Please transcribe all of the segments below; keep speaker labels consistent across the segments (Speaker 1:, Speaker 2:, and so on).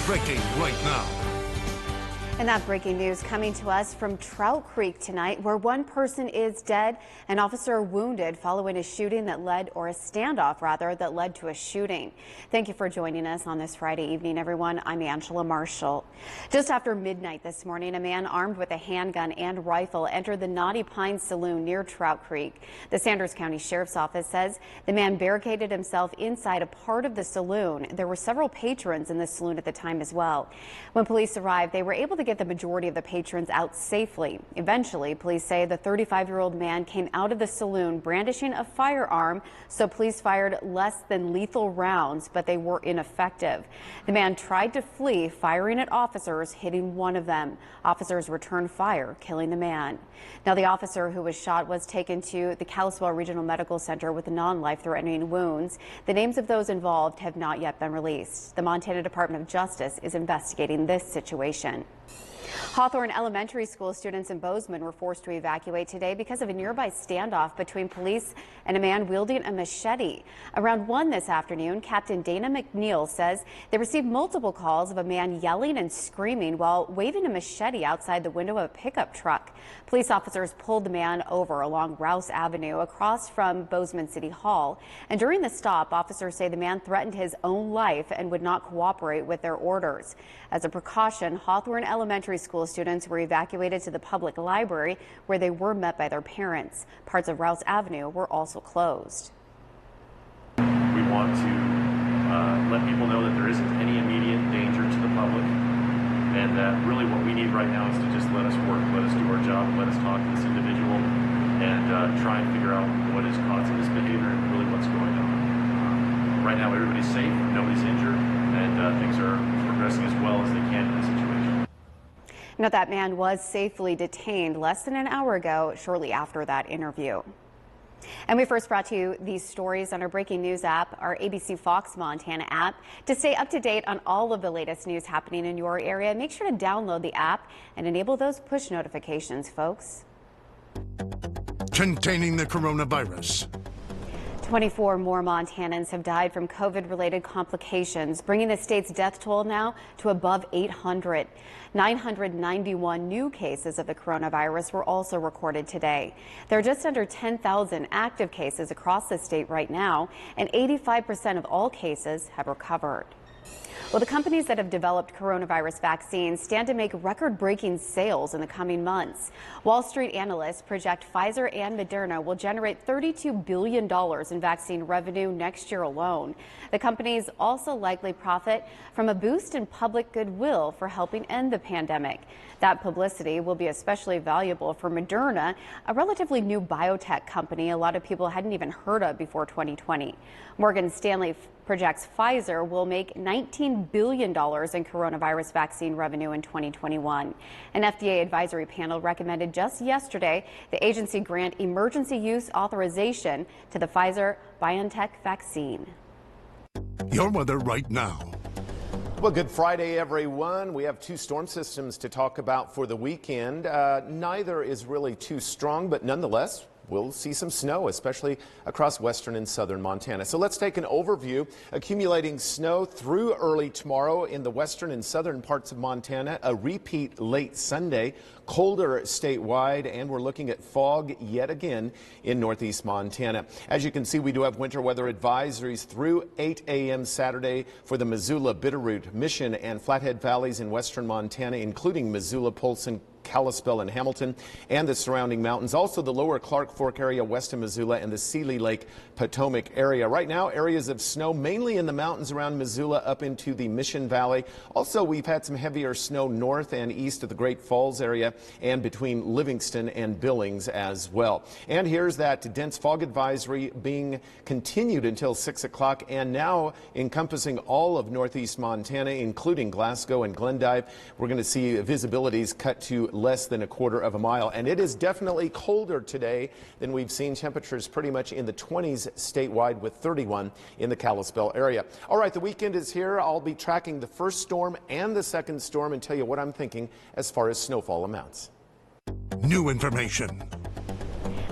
Speaker 1: breaking right now.
Speaker 2: And that breaking news coming to us from Trout Creek tonight, where one person is dead, an officer wounded following a shooting that led, or a standoff rather, that led to a shooting. Thank you for joining us on this Friday evening, everyone. I'm Angela Marshall. Just after midnight this morning, a man armed with a handgun and rifle entered the Naughty Pines Saloon near Trout Creek. The Sanders County Sheriff's Office says the man barricaded himself inside a part of the saloon. There were several patrons in the saloon at the time as well. When police arrived, they were able to get the majority of the patrons out safely. Eventually, police say the 35-year-old man came out of the saloon brandishing a firearm, so police fired less than lethal rounds, but they were ineffective. The man tried to flee, firing at officers, hitting one of them. Officers returned fire, killing the man. Now, the officer who was shot was taken to the Kalispell Regional Medical Center with non-life-threatening wounds. The names of those involved have not yet been released. The Montana Department of Justice is investigating this situation. Hawthorne Elementary School students in Bozeman were forced to evacuate today because of a nearby standoff between police and a man wielding a machete. Around 1 this afternoon, Captain Dana McNeil says they received multiple calls of a man yelling and screaming while waving a machete outside the window of a pickup truck. Police officers pulled the man over along Rouse Avenue across from Bozeman City Hall. And during the stop, officers say the man threatened his own life and would not cooperate with their orders. As a precaution, Hawthorne Elementary School students were evacuated to the public library, where they were met by their parents. Parts of Rouse Avenue were also closed.
Speaker 3: We want to let people know that there isn't any immediate danger to the public, and that really what we need right now is to just let us work, let us do our job, let us talk to this individual, and try and figure out what is causing this behavior and really what's going on. Right now, everybody's safe, nobody's injured, and things are progressing as well as they can in this situation.
Speaker 2: Now, that man was safely detained less than an hour ago, shortly after that interview. And we first brought to you these stories on our breaking news app, our ABC Fox Montana app. To stay up to date on all of the latest news happening in your area, make sure to download the app and enable those push notifications, folks.
Speaker 1: Containing the coronavirus.
Speaker 2: 24 more Montanans have died from COVID-related complications, bringing the state's death toll now to above 800. 991 new cases of the coronavirus were also recorded today. There are just under 10,000 active cases across the state right now, and 85% of all cases have recovered. Well, the companies that have developed coronavirus vaccines stand to make record-breaking sales in the coming months. Wall Street analysts project Pfizer and Moderna will generate $32 billion in vaccine revenue next year alone. The companies also likely profit from a boost in public goodwill for helping end the pandemic. That publicity will be especially valuable for Moderna, a relatively new biotech company a lot of people hadn't even heard of before 2020. Morgan Stanley projects Pfizer will make $19 billion in coronavirus vaccine revenue in 2021. An FDA advisory panel recommended just yesterday the agency grant emergency use authorization to the Pfizer-BioNTech vaccine.
Speaker 1: Your weather right now.
Speaker 4: Well, good Friday, everyone. We have two storm systems to talk about for the weekend. Neither is really too strong, but nonetheless, we'll see some snow, especially across western and southern Montana. So let's take an overview. Accumulating snow through early tomorrow in the western and southern parts of Montana. A repeat late Sunday. Colder statewide, and we're looking at fog yet again in northeast Montana. As you can see, we do have winter weather advisories through 8 a.m. Saturday for the Missoula, Bitterroot, Mission, and Flathead valleys in western Montana, including Missoula, Polson, Kalispell, and Hamilton, and the surrounding mountains. Also the lower Clark Fork area west of Missoula and the Seeley Lake Potomac area. Right now, areas of snow mainly in the mountains around Missoula up into the Mission Valley. Also, we've had some heavier snow north and east of the Great Falls area and between Livingston and Billings as well. And here's that dense fog advisory being continued until 6 o'clock and now encompassing all of northeast Montana, including Glasgow and Glendive. We're going to see visibilities cut to less than a quarter of a mile, and it is definitely colder today than we've seen. Temperatures pretty much in the 20s statewide with 31 in the Kalispell area. All right, the weekend is here. I'll be tracking the first storm and the second storm and tell you what I'm thinking as far as snowfall amounts.
Speaker 1: New information.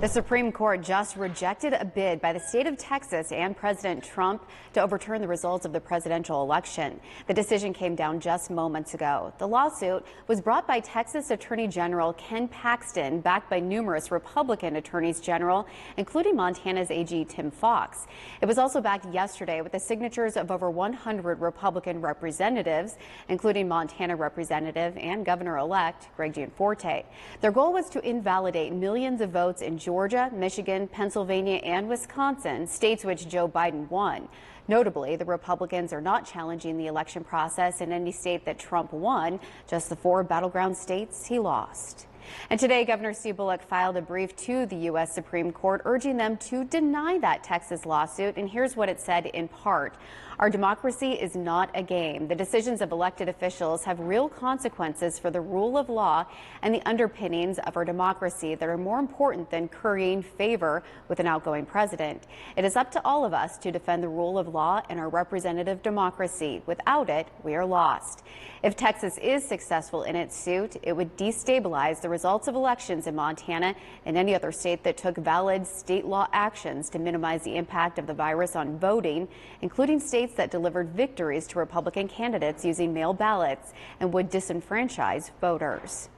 Speaker 2: The Supreme Court just rejected a bid by the state of Texas and President Trump to overturn the results of the presidential election. The decision came down just moments ago. The lawsuit was brought by Texas Attorney General Ken Paxton, backed by numerous Republican attorneys general, including Montana's AG Tim Fox. It was also backed yesterday with the signatures of over 100 Republican representatives, including Montana Representative and Governor-elect Greg Gianforte. Their goal was to invalidate millions of votes in Georgia, Michigan, Pennsylvania, and Wisconsin, states which Joe Biden won. Notably, the Republicans are not challenging the election process in any state that Trump won, just the 4 battleground states he lost. And today, Governor Steve Bullock filed a brief to the U.S. Supreme Court urging them to deny that Texas lawsuit. And here's what it said in part. Our democracy is not a game. The decisions of elected officials have real consequences for the rule of law and the underpinnings of our democracy that are more important than currying favor with an outgoing president. It is up to all of us to defend the rule of law and our representative democracy. Without it, we are lost. If Texas is successful in its suit, it would destabilize the results of elections in Montana and any other state that took valid state law actions to minimize the impact of the virus on voting, including states that delivered victories to Republican candidates using mail ballots and would disenfranchise voters.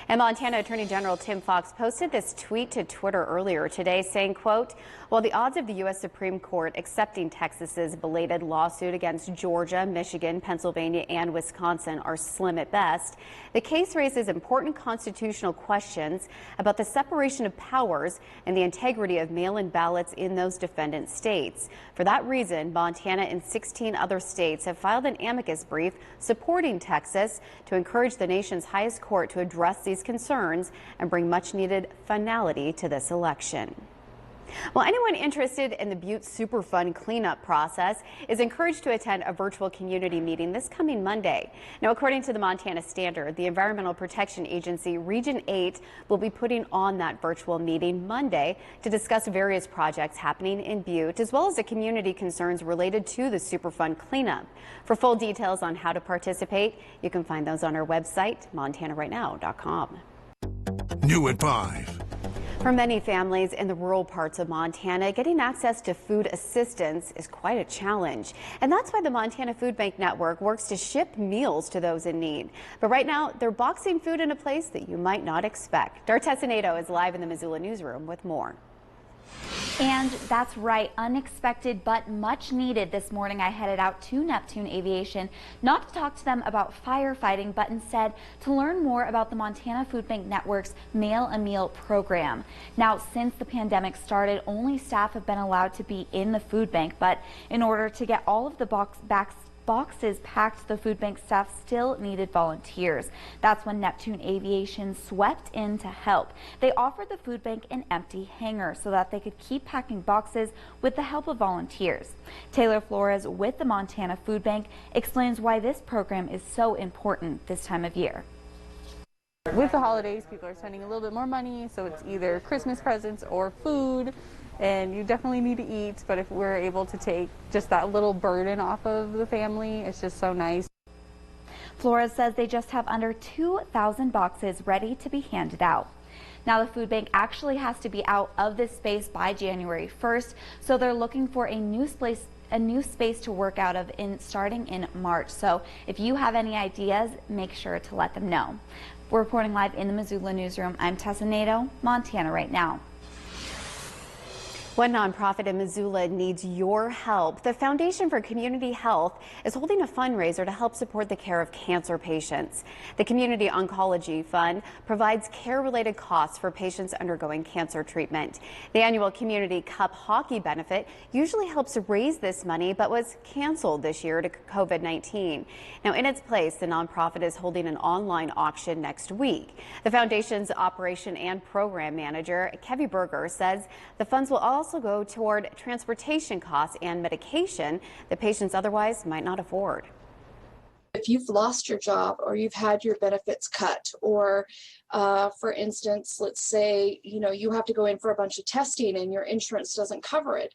Speaker 2: And Montana Attorney General Tim Fox posted this tweet to Twitter earlier today saying, quote, while the odds of the U.S. Supreme Court accepting Texas's belated lawsuit against Georgia, Michigan, Pennsylvania, and Wisconsin are slim at best, the case raises important constitutional questions about the separation of powers and the integrity of mail-in ballots in those defendant states. For that reason, Montana and 16 other states have filed an amicus brief supporting Texas to encourage the nation's highest court to address these concerns and bring much-needed finality to this election. Well, anyone interested in the Butte Superfund cleanup process is encouraged to attend a virtual community meeting this coming Monday. Now, according to the Montana Standard, the Environmental Protection Agency Region 8 will be putting on that virtual meeting Monday to discuss various projects happening in Butte, as well as the community concerns related to the Superfund cleanup. For full details on how to participate, you can find those on our website, montanarightnow.com.
Speaker 1: New at 5.
Speaker 2: For many families in the rural parts of Montana, getting access to food assistance is quite a challenge. And that's why the Montana Food Bank Network works to ship meals to those in need. But right now, they're boxing food in a place that you might not expect. Dartessa Nato is live in the Missoula newsroom with more.
Speaker 5: And that's right, unexpected but much needed. This morning I headed out to Neptune Aviation, not to talk to them about firefighting, but instead to learn more about the Montana Food Bank Network's Mail a Meal program. Now, since the pandemic started, only staff have been allowed to be in the food bank, but in order to get all of the boxes packed, the food bank staff still needed volunteers. That's when Neptune Aviation swept in to help. They offered the food bank an empty hangar so that they could keep packing boxes with the help of volunteers. Taylor Flores with the Montana Food Bank explains why this program is so important this time of year.
Speaker 6: With the holidays, people are spending a little bit more money, so it's either Christmas presents or food. And you definitely need to eat, but if we're able to take just that little burden off of the family, it's just so nice.
Speaker 5: Flores says they just have under 2,000 boxes ready to be handed out. Now, the food bank actually has to be out of this space by January 1st, so they're looking for a new space to work out of starting in March. So if you have any ideas, make sure to let them know. We're reporting live in the Missoula newsroom. I'm Tessa Nato, Montana Right Now.
Speaker 2: One nonprofit in Missoula needs your help. The Foundation for Community Health is holding a fundraiser to help support the care of cancer patients. The Community Oncology Fund provides care-related costs for patients undergoing cancer treatment. The annual Community Cup hockey benefit usually helps raise this money, but was canceled this year to COVID-19. Now, in its place, the nonprofit is holding an online auction next week. The foundation's operation and program manager, Kevy Berger, says the funds will also go toward transportation costs and medication that patients otherwise might not afford.
Speaker 7: If you've lost your job or you've had your benefits cut, or for instance, let's say, you have to go in for a bunch of testing and your insurance doesn't cover it,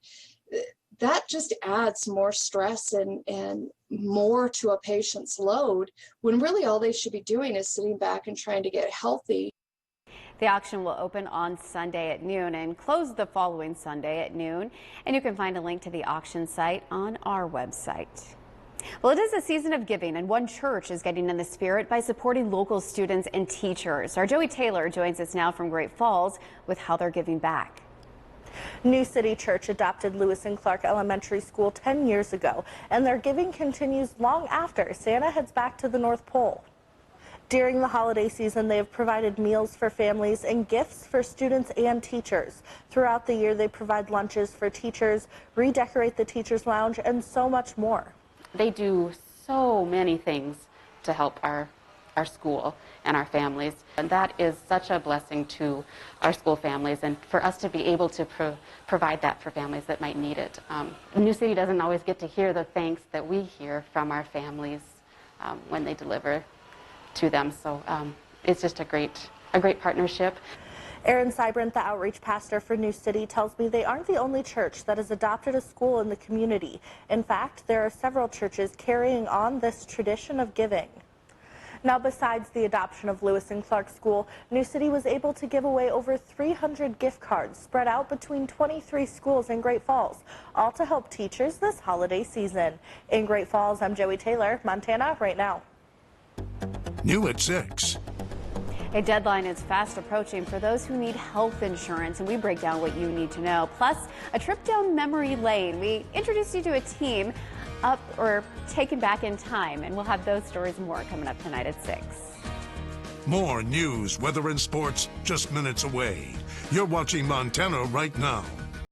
Speaker 7: that just adds more stress and more to a patient's load, when really all they should be doing is sitting back and trying to get healthy.
Speaker 2: The auction will open on Sunday at noon and close the following Sunday at noon. And you can find a link to the auction site on our website. Well, it is a season of giving, and one church is getting in the spirit by supporting local students and teachers. Our Joey Taylor joins us now from Great Falls with how they're giving back.
Speaker 8: New City Church adopted Lewis and Clark Elementary School 10 years ago, and their giving continues long after Santa heads back to the North Pole. During the holiday season, they have provided meals for families and gifts for students and teachers. Throughout the year, they provide lunches for teachers, redecorate the Teachers Lounge, and so much more.
Speaker 9: They do so many things to help our school and our families, and that is such a blessing to our school families, and for us to be able to provide that for families that might need it. New City doesn't always get to hear the thanks that we hear from our families when they deliver to them, so it's just a great partnership.
Speaker 8: Aaron Seibrandt, the outreach pastor for New City, tells me they aren't the only church that has adopted a school in the community. In fact, there are several churches carrying on this tradition of giving. Now, besides the adoption of Lewis and Clark School, New City was able to give away over 300 gift cards spread out between 23 schools in Great Falls, all to help teachers this holiday season. In Great Falls, I'm Joey Taylor, Montana Right Now.
Speaker 1: New at 6.
Speaker 2: A deadline is fast approaching for those who need health insurance, and we break down what you need to know. Plus, a trip down memory lane. We introduced you to a team up or taken back in time, and we'll have those stories more coming up tonight at 6.
Speaker 1: More news, weather, and sports just minutes away. You're watching Montana Right Now.